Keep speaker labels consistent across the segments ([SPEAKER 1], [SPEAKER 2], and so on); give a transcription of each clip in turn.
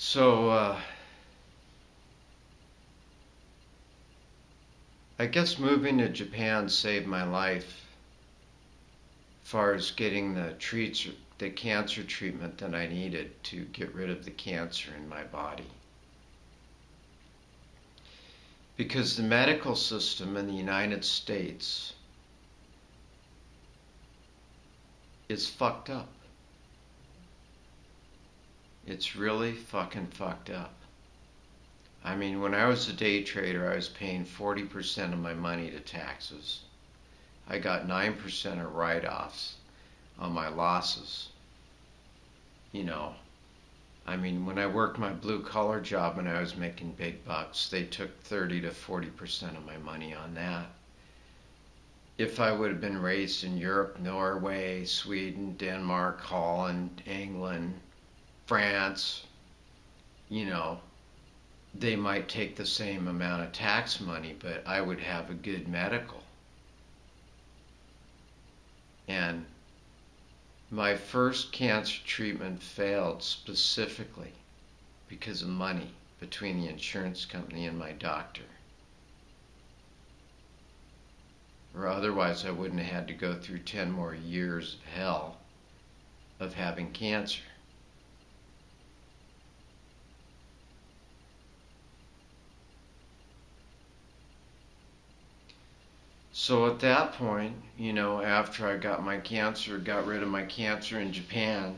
[SPEAKER 1] So, I guess moving to Japan saved my life as far as getting the cancer treatment that I needed to get rid of the cancer in my body. Because the medical system in the United States is fucked up. It's really fucking fucked up. I mean, when I was a day trader, I was paying 40% of my money to taxes. I got 9% of write-offs on my losses. You know, I mean, when I worked my blue-collar job and I was making big bucks, they took 30 to 40% of my money on that. If I would have been raised in Europe, Norway, Sweden, Denmark, Holland, England, France, you know, they might take the same amount of tax money, but I would have a good medical. And my first cancer treatment failed specifically because of money between the insurance company and my doctor. Or otherwise I wouldn't have had to go through 10 more years of hell of having cancer. So at that point, you know, after I got rid of my cancer in Japan,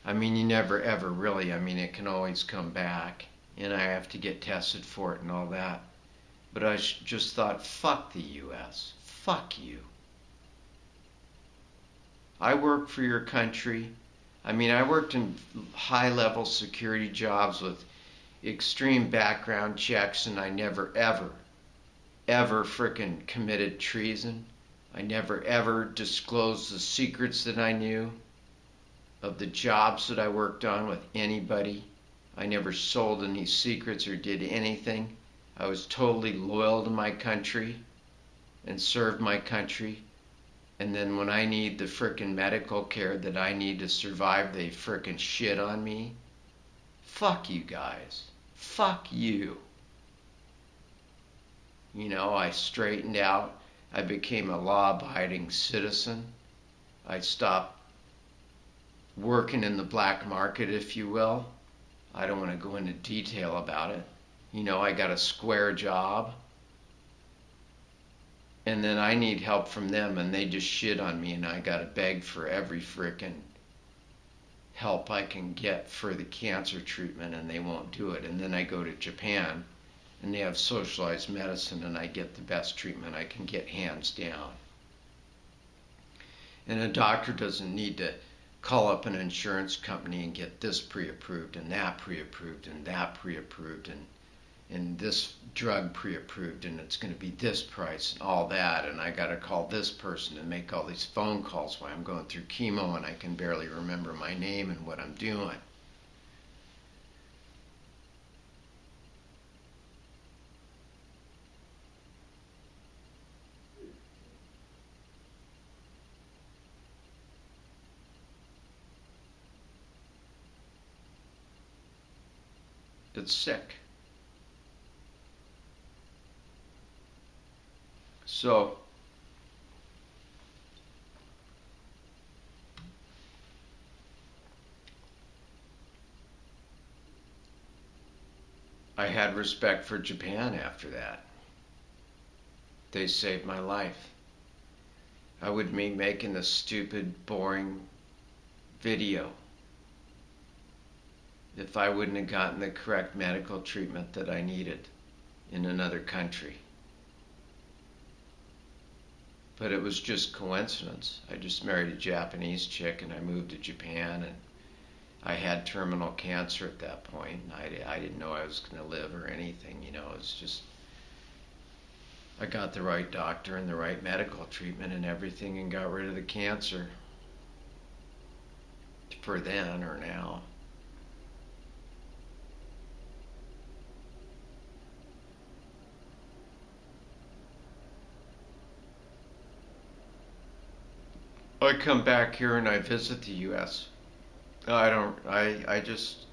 [SPEAKER 1] I mean, you never ever really, I mean, it can always come back, and I have to get tested for it and all that. But I just thought, fuck the US. Fuck you. I work for your country. I mean, I worked in high-level security jobs with extreme background checks, and I never ever frickin' committed treason. I never ever disclosed the secrets that I knew of the jobs that I worked on with anybody. I never sold any secrets or did anything. I was totally loyal to my country and served my country. And then when I need the frickin' medical care that I need to survive, they frickin' shit on me. Fuck you guys. Fuck you. You know, I straightened out. I became a law-abiding citizen. I stopped working in the black market, if you will. I don't want to go into detail about it. You know, I got a square job. And then I need help from them, and they just shit on me, and I got to beg for every frickin' help I can get for the cancer treatment, and they won't do it. And then I go to Japan, and they have socialized medicine, and I get the best treatment I can get, hands down. And a doctor doesn't need to call up an insurance company and get this pre-approved and that pre-approved and that pre-approved and this drug pre-approved, and it's going to be this price and all that, and I got to call this person and make all these phone calls while I'm going through chemo and I can barely remember my name and what I'm doing. It's sick. So, I had respect for Japan after that. They saved my life. I would be making a stupid, boring video if I wouldn't have gotten the correct medical treatment that I needed in another country. But it was just coincidence. I just married a Japanese chick and I moved to Japan, and I had terminal cancer at that point. I didn't know I was going to live or anything, you know. It's just, I got the right doctor and the right medical treatment and everything and got rid of the cancer. For then or now. I come back here and I visit the U.S. I don't, I just,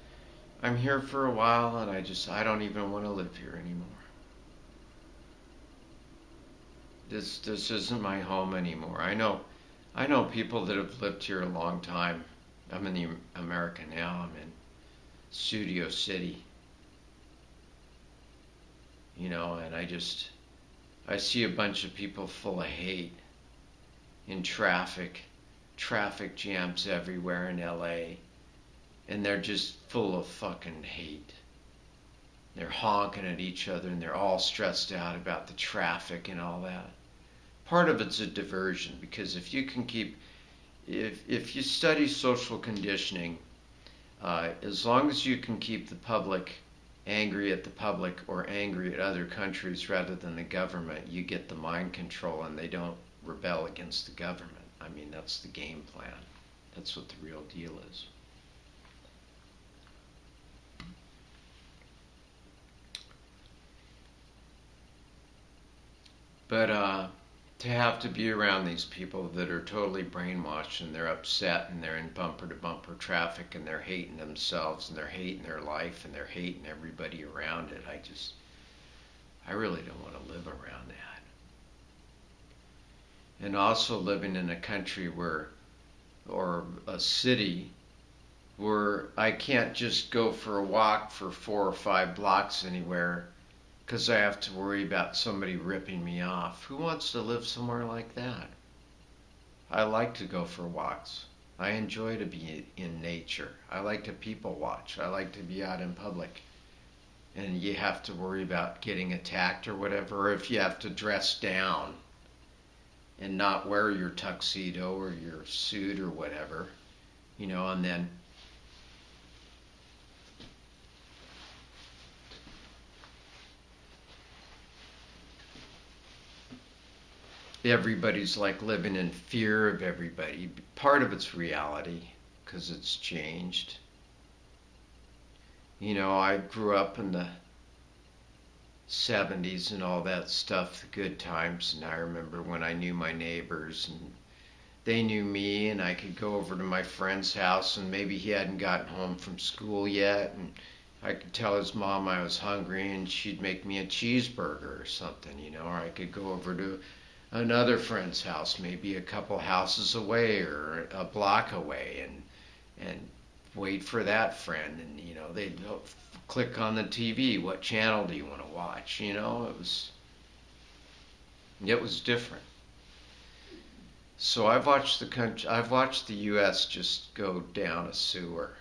[SPEAKER 1] I'm here for a while and I don't even want to live here anymore. This isn't my home anymore. I know people that have lived here a long time. I'm in the America now. I'm in Studio City, and I see a bunch of people full of hate in traffic jams everywhere in LA, and they're just full of fucking hate. They're honking at each other and they're all stressed out about the traffic and all that. Part of it's a diversion because if you study social conditioning, as long as you can keep the public angry at the public or angry at other countries rather than the government, you get the mind control and they don't rebel against the government. I mean, that's the game plan. That's what the real deal is. But to have to be around these people that are totally brainwashed and they're upset and they're in bumper to bumper traffic and they're hating themselves and they're hating their life and they're hating everybody around it, I really don't want to live around that. And also living in a country or a city where I can't just go for a walk for 4 or 5 blocks anywhere because I have to worry about somebody ripping me off. Who wants to live somewhere like that? I like to go for walks. I enjoy to be in nature. I like to people watch. I like to be out in public. And you have to worry about getting attacked or whatever, or if you have to dress down and not wear your tuxedo or your suit or whatever, and then everybody's like living in fear of everybody. Part of it's reality because it's changed. I grew up in the 70s and all that stuff, the good times, and I remember when I knew my neighbors and they knew me and I could go over to my friend's house and maybe he hadn't gotten home from school yet and I could tell his mom I was hungry and she'd make me a cheeseburger or something, or I could go over to another friend's house, maybe a couple houses away or a block away, and wait for that friend, and they'd click on the TV. What channel do you want to watch? It was different. So I've watched the U.S. just go down a sewer.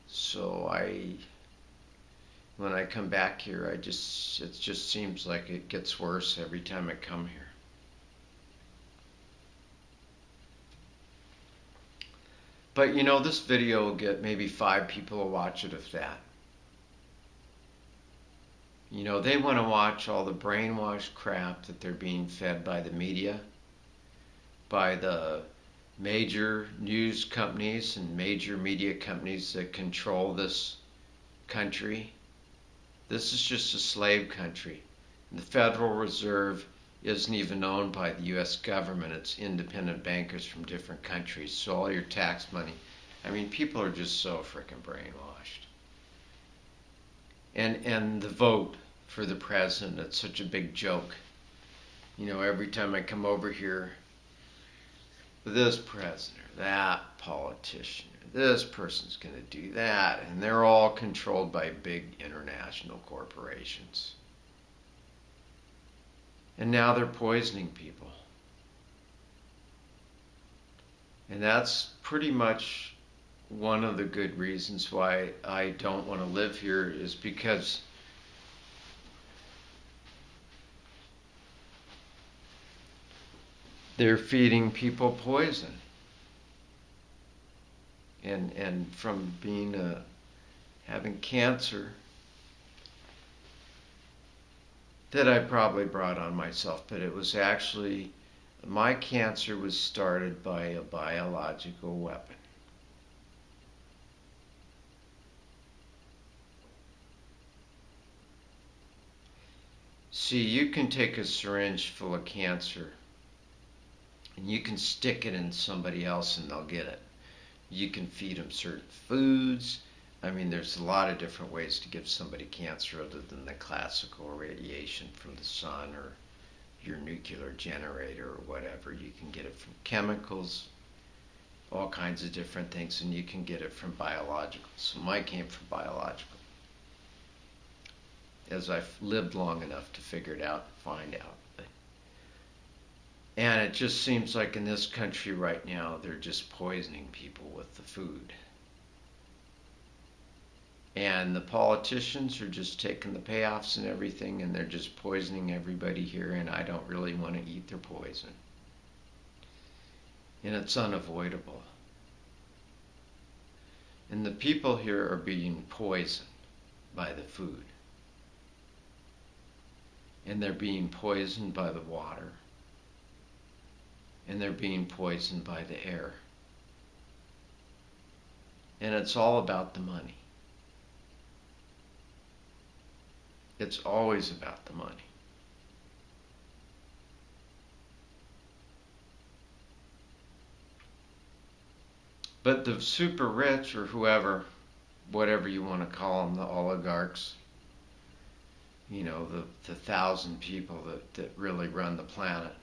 [SPEAKER 1] So when I come back here, it just seems like it gets worse every time I come here. But this video will get maybe 5 people to watch it, if that. They want to watch all the brainwashed crap that they're being fed by the media, by the major news companies and major media companies that control this country. This is just a slave country. The Federal Reserve isn't even owned by the U.S. government. It's independent bankers from different countries. So all your tax money, people are just so freaking brainwashed. And the vote for the president, it's such a big joke. Every time I come over here, this president, that politician, this person's going to do that, and they're all controlled by big international corporations. And now they're poisoning people. And that's pretty much one of the good reasons why I don't want to live here, is because they're feeding people poison. And from having cancer that I probably brought on myself, but it was actually, my cancer was started by a biological weapon. See, you can take a syringe full of cancer and you can stick it in somebody else and they'll get it. You can feed them certain foods. I mean, there's a lot of different ways to give somebody cancer other than the classical radiation from the sun or your nuclear generator or whatever. You can get it from chemicals, all kinds of different things, and you can get it from biological. So mine came from biological. As I've lived long enough to figure it out and find out. And it just seems like in this country right now, they're just poisoning people with the food. And the politicians are just taking the payoffs and everything, and they're just poisoning everybody here, and I don't really want to eat their poison. And it's unavoidable. And the people here are being poisoned by the food. And they're being poisoned by the water. And they're being poisoned by the air. And it's all about the money. It's always about the money. But the super rich, or whoever, whatever you want to call them, the oligarchs, you know, the 1,000 people that really run the planet,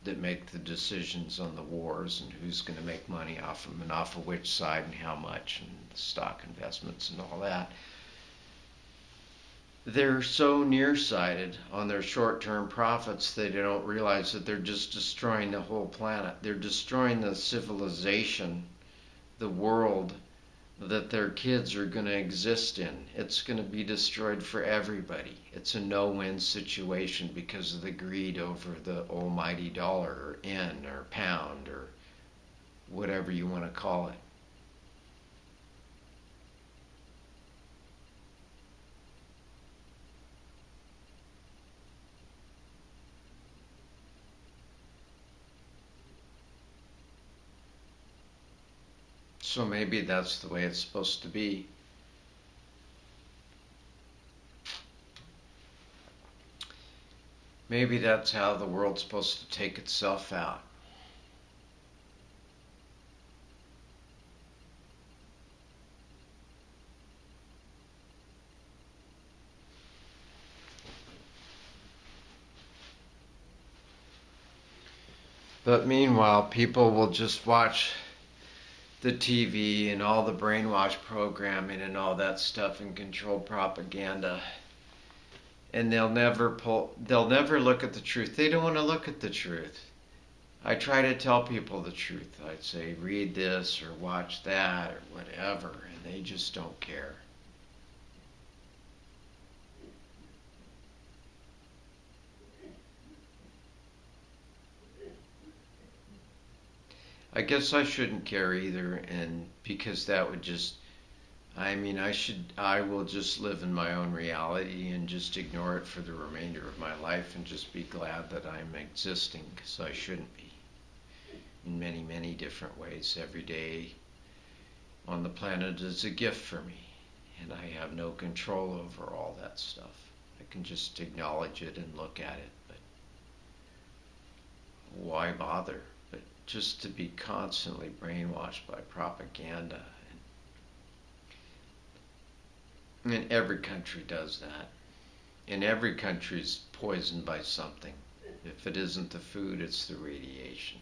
[SPEAKER 1] that make the decisions on the wars and who's going to make money off them and off of which side and how much, and the stock investments and all that. They're so nearsighted on their short-term profits they don't realize that they're just destroying the whole planet. They're destroying the civilization, the world that their kids are going to exist in. It's going to be destroyed for everybody. It's a no-win situation because of the greed over the almighty dollar or yen or pound or whatever you want to call it. So maybe that's the way it's supposed to be. Maybe that's how the world's supposed to take itself out. But meanwhile, people will just watch the TV and all the brainwash programming and all that stuff and controlled propaganda. And they'll never look at the truth. They don't want to look at the truth. I try to tell people the truth. I'd say, read this or watch that or whatever, and they just don't care. I guess I shouldn't care either, and because that would just, I will just live in my own reality and just ignore it for the remainder of my life and just be glad that I'm existing, because I shouldn't be. In many, many different ways. Every day on the planet is a gift for me, and I have no control over all that stuff. I can just acknowledge it and look at it, but why bother? Just to be constantly brainwashed by propaganda. And every country does that. And every country is poisoned by something. If it isn't the food, it's the radiation.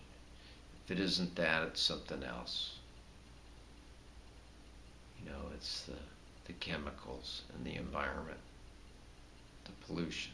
[SPEAKER 1] If it isn't that, it's something else. You know, it's the chemicals and the environment, the pollution.